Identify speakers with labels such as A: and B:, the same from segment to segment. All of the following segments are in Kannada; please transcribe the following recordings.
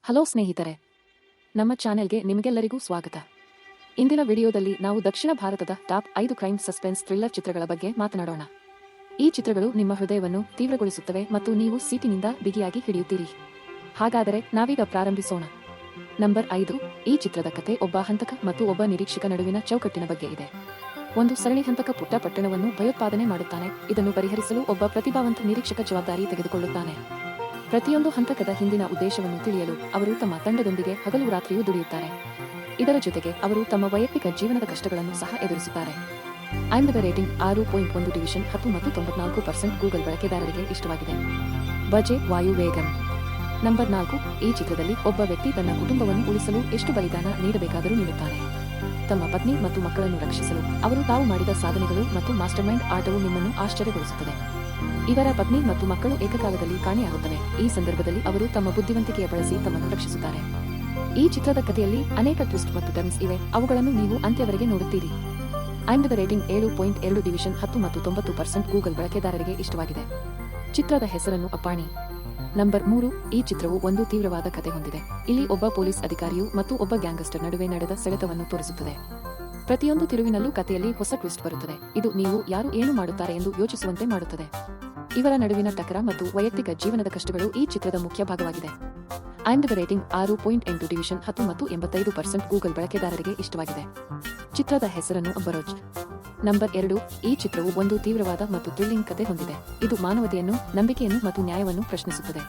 A: ಹಲೋ ಸ್ನೇಹಿತರೆ, ನಮ್ಮ ಚಾನೆಲ್ಗೆ ನಿಮಗೆಲ್ಲರಿಗೂ ಸ್ವಾಗತ. ಇಂದಿನ ವಿಡಿಯೋದಲ್ಲಿ ನಾವು ದಕ್ಷಿಣ ಭಾರತದ ಟಾಪ್ 5 ಕ್ರೈಮ್ ಸಸ್ಪೆನ್ಸ್ ಥ್ರಿಲ್ಲರ್ ಚಿತ್ರಗಳ ಬಗ್ಗೆ ಮಾತನಾಡೋಣ. ಈ ಚಿತ್ರಗಳು ನಿಮ್ಮ ಹೃದಯವನ್ನು ತೀವ್ರಗೊಳಿಸುತ್ತವೆ ಮತ್ತು ನೀವು ಸೀಟಿನಿಂದ ಬಿಗಿಯಾಗಿ ಹಿಡಿಯುತ್ತೀರಿ. ಹಾಗಾದರೆ ನಾವೀಗ ಪ್ರಾರಂಭಿಸೋಣ. ನಂಬರ್ 5. ಈ ಚಿತ್ರದ ಕತೆ ಒಬ್ಬ ಹಂತಕ ಮತ್ತು ಒಬ್ಬ ನಿರೀಕ್ಷಕ ನಡುವಿನ ಚೌಕಟ್ಟಿನ ಬಗ್ಗೆ ಇದೆ. ಒಂದು ಸರಣಿ ಹಂತಕ ಪುಟ್ಟ ಪಟ್ಟಣವನ್ನು ಭಯೋತ್ಪಾದನೆ ಮಾಡುತ್ತಾನೆ. ಇದನ್ನು ಪರಿಹರಿಸಲು ಒಬ್ಬ ಪ್ರತಿಭಾವಂತ ನಿರೀಕ್ಷಕ ಜವಾಬ್ದಾರಿ ತೆಗೆದುಕೊಳ್ಳುತ್ತಾನೆ. ಪ್ರತಿಯೊಂದು ಹಂತಕದ ಹಿಂದಿನ ಉದ್ದೇಶವನ್ನು ತಿಳಿಯಲು ಅವರು ತಮ್ಮ ತಂಡದೊಂದಿಗೆ ಹಗಲು ರಾತ್ರಿಯೂ ದುಡಿಯುತ್ತಾರೆ. ಇದರ ಜೊತೆಗೆ ಅವರು ತಮ್ಮ ವೈಯಕ್ತಿಕ ಜೀವನದ ಕಷ್ಟಗಳನ್ನು ಸಹ ಎದುರಿಸುತ್ತಾರೆ. ಐಎಂಡಿಬಿ ರೇಟಿಂಗ್ 6.1 ಡಿವಿಷನ್ 10 ಮತ್ತು 94% ಗೂಗಲ್ ಬಳಕೆದಾರರಿಗೆ ಇಷ್ಟವಾಗಿದೆ. ಬಜೆಟ್ ವಾಯು ವೇಗನ್. ನಂಬರ್ 4. ಈ ಚಿತ್ರದಲ್ಲಿ ಒಬ್ಬ ವ್ಯಕ್ತಿ ತನ್ನ ಕುಟುಂಬವನ್ನು ಉಳಿಸಲು ಎಷ್ಟು ಬಲಿದಾನ ನೀಡಬೇಕಾದರೂ ನೀಡುತ್ತಾನೆ. ತಮ್ಮ ಪತ್ನಿ ಮತ್ತು ಮಕ್ಕಳನ್ನು ರಕ್ಷಿಸಲು ಅವರು ತಾವು ಮಾಡಿದ ಸಾಧನೆಗಳು ಮತ್ತು ಮಾಸ್ಟರ್ಮೈಂಡ್ ಆಟವು ನಿಮ್ಮನ್ನು ಆಶ್ಚರ್ಯಗೊಳಿಸುತ್ತದೆ. ಇವರ ಪತ್ನಿ ಮತ್ತು ಮಕ್ಕಳು ಏಕಕಾಲದಲ್ಲಿ ಕಾಣೆಯಾಗುತ್ತವೆ. ಈ ಸಂದರ್ಭದಲ್ಲಿ ಅವರು ತಮ್ಮ ಬುದ್ಧಿವಂತಿಕೆಯ ಬಳಸಿ ತಮ್ಮನ್ನು ರಕ್ಷಿಸುತ್ತಾರೆ. ಈ ಚಿತ್ರದ ಕಥೆಯಲ್ಲಿ ಅನೇಕ ಟ್ವಿಸ್ಟ್ ಮತ್ತು ಟರ್ನ್ಸ್ ಇವೆ, ಅವುಗಳನ್ನು ನೀವು ಅಂತ್ಯವರೆಗೆ ನೋಡುತ್ತೀರಿ. ಐಎಂಡಿಬಿ ರೇಟಿಂಗ್ 7.2 ಡಿವಿಷನ್ 10 ಮತ್ತು 90% ಗೂಗಲ್ ಬಳಕೆದಾರರಿಗೆ ಇಷ್ಟವಾಗಿದೆ. ಚಿತ್ರದ ಹೆಸರನ್ನು ಅಪ್ಪಾಣಿ. ನಂಬರ್ 3. ಈ ಚಿತ್ರವು ಒಂದು ತೀವ್ರವಾದ ಕಥೆ ಹೊಂದಿದೆ. ಇಲ್ಲಿ ಒಬ್ಬ ಪೊಲೀಸ್ ಅಧಿಕಾರಿಯು ಮತ್ತು ಒಬ್ಬ ಗ್ಯಾಂಗ್ಸ್ಟರ್ ನಡುವೆ ನಡೆದ ಸೆಳೆತವನ್ನು ತೋರಿಸುತ್ತದೆ. ಪ್ರತಿಯೊಂದು ತಿರುವಿನಲ್ಲೂ ಕಥೆಯಲ್ಲಿ ಹೊಸ ಟ್ವಿಸ್ಟ್ ಬರುತ್ತದೆ. ಇದು ನೀವು ಯಾರು ಏನು ಮಾಡುತ್ತಾರೆ ಎಂದು ಯೋಚಿಸುವಂತೆ ಮಾಡುತ್ತದೆ. ಇವರ ನಡುವಿನ ಟಕರ ಮತ್ತು ವೈಯಕ್ತಿಕ ಜೀವನದ ಕಷ್ಟಗಳು ಈ ಚಿತ್ರದ ಮುಖ್ಯ ಭಾಗವಾಗಿದೆ. ಐಎಂಡಿಬಿ ರೇಟಿಂಗ್ 6.8 ಡಿವಿಷನ್ 10 ಮತ್ತು 85% ಗೂಗಲ್ ಬಳಕೆದಾರರಿಗೆ ಇಷ್ಟವಾಗಿದೆ. ಚಿತ್ರದ ಹೆಸರನ್ನು ಬರೋಜ್. ನಂಬರ್ 2. ಈ ಚಿತ್ರವು ಒಂದು ತೀವ್ರವಾದ ಮತ್ತು ಥ್ರಿಲ್ಲಿಂಗ್ ಕಥೆ ಹೊಂದಿದೆ. ಇದು ಮಾನವತೆಯನ್ನು, ನಂಬಿಕೆಯನ್ನು ಮತ್ತು ನ್ಯಾಯವನ್ನು ಪ್ರಶ್ನಿಸುತ್ತದೆ.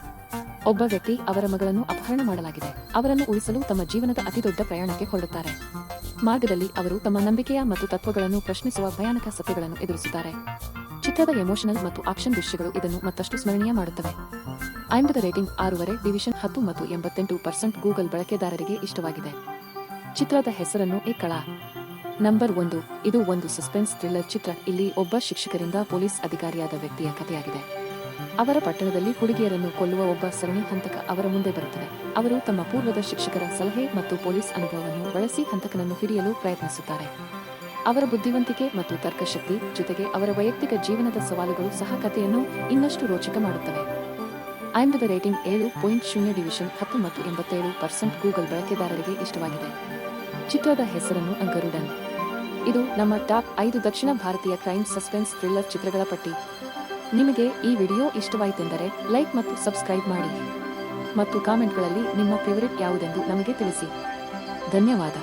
A: ಒಬ್ಬ ವ್ಯಕ್ತಿ ಅವರ ಮಗಳನ್ನು ಅಪಹರಣ ಮಾಡಲಾಗಿದೆ. ಅವರನ್ನು ಉಳಿಸಲು ತಮ್ಮ ಜೀವನದ ಅತಿದೊಡ್ಡ ಪ್ರಯಾಣಕ್ಕೆ ಹೊರಡುತ್ತಾರೆ. ಮಾರ್ಗದಲ್ಲಿ ಅವರು ತಮ್ಮ ನಂಬಿಕೆಯ ಮತ್ತು ತತ್ವಗಳನ್ನು ಪ್ರಶ್ನಿಸುವ ಭಯಾನಕ ಸತ್ಯಗಳನ್ನು ಎದುರಿಸುತ್ತಾರೆ. ಚಿತ್ರದ ಎಮೋಷನಲ್ ಮತ್ತು ಆಕ್ಷನ್ ದೃಶ್ಯಗಳು ಇದನ್ನು ಮತ್ತಷ್ಟು ಸ್ಮರಣೀಯ ಮಾಡುತ್ತವೆ. ಐಎಂಡಿಬಿ ರೇಟಿಂಗ್ 6.5 ಡಿವಿಷನ್ 10 ಮತ್ತು 88% ಗೂಗಲ್ ಬಳಕೆದಾರರಿಗೆ ಇಷ್ಟವಾಗಿದೆ. ಚಿತ್ರದ ಹೆಸರನ್ನು ಕಳ. ನಂಬರ್ 1. ಇದು ಒಂದು ಸಸ್ಪೆನ್ಸ್ ಥ್ರಿಲ್ಲರ್ ಚಿತ್ರ. ಇಲ್ಲಿ ಒಬ್ಬ ಶಿಕ್ಷಕರಿಂದ ಪೊಲೀಸ್ ಅಧಿಕಾರಿಯಾದ ವ್ಯಕ್ತಿಯ ಕಥೆಯಾಗಿದೆ. ಅವರ ಪಟ್ಟಣದಲ್ಲಿ ಹುಡುಗಿಯರನ್ನು ಕೊಲ್ಲುವ ಒಬ್ಬ ಸರಣಿ ಹಂತಕ ಅವರ ಮುಂದೆ ಬರುತ್ತದೆ. ಅವರು ತಮ್ಮ ಪೂರ್ವದ ಶಿಕ್ಷಕರ ಸಲಹೆ ಮತ್ತು ಪೊಲೀಸ್ ಅನುಭವವನ್ನು ಬಳಸಿ ಹಂತಕನನ್ನು ಹಿಡಿಯಲು ಪ್ರಯತ್ನಿಸುತ್ತಾರೆ. ಅವರ ಬುದ್ಧಿವಂತಿಕೆ ಮತ್ತು ತರ್ಕಶಕ್ತಿ ಜೊತೆಗೆ ಅವರ ವೈಯಕ್ತಿಕ ಜೀವನದ ಸವಾಲುಗಳು ಸಹ ಕಥೆಯನ್ನು ಇನ್ನಷ್ಟು ರೋಚಕ ಮಾಡುತ್ತವೆ. ಐಎಂಡಿಬಿ ರೇಟಿಂಗ್ 7.0 ಡಿವಿಷನ್ 10 ಮತ್ತು 87% ಗೂಗಲ್ ಬಳಕೆದಾರರಿಗೆ ಇಷ್ಟವಾಗಿದೆ. ಚಿತ್ರದ ಹೆಸರನ್ನು ಗರುಡನ್. ಇದು ನಮ್ಮ ಟಾಪ್ 5 ದಕ್ಷಿಣ ಭಾರತೀಯ ಕ್ರೈಮ್ ಸಸ್ಪೆನ್ಸ್ ಥ್ರಿಲ್ಲರ್ ಚಿತ್ರಗಳ ಪಟ್ಟಿ. ನಿಮಗೆ ಈ ವಿಡಿಯೋ ಇಷ್ಟವಾಯಿತೆಂದರೆ ಲೈಕ್ ಮತ್ತು ಸಬ್ಸ್ಕ್ರೈಬ್ ಮಾಡಿ ಮತ್ತು ಕಾಮೆಂಟ್ಗಳಲ್ಲಿ ನಿಮ್ಮ ಫೇವರಿಟ್ ಯಾವುದೆಂದು ನಮಗೆ ತಿಳಿಸಿ. ಧನ್ಯವಾದ.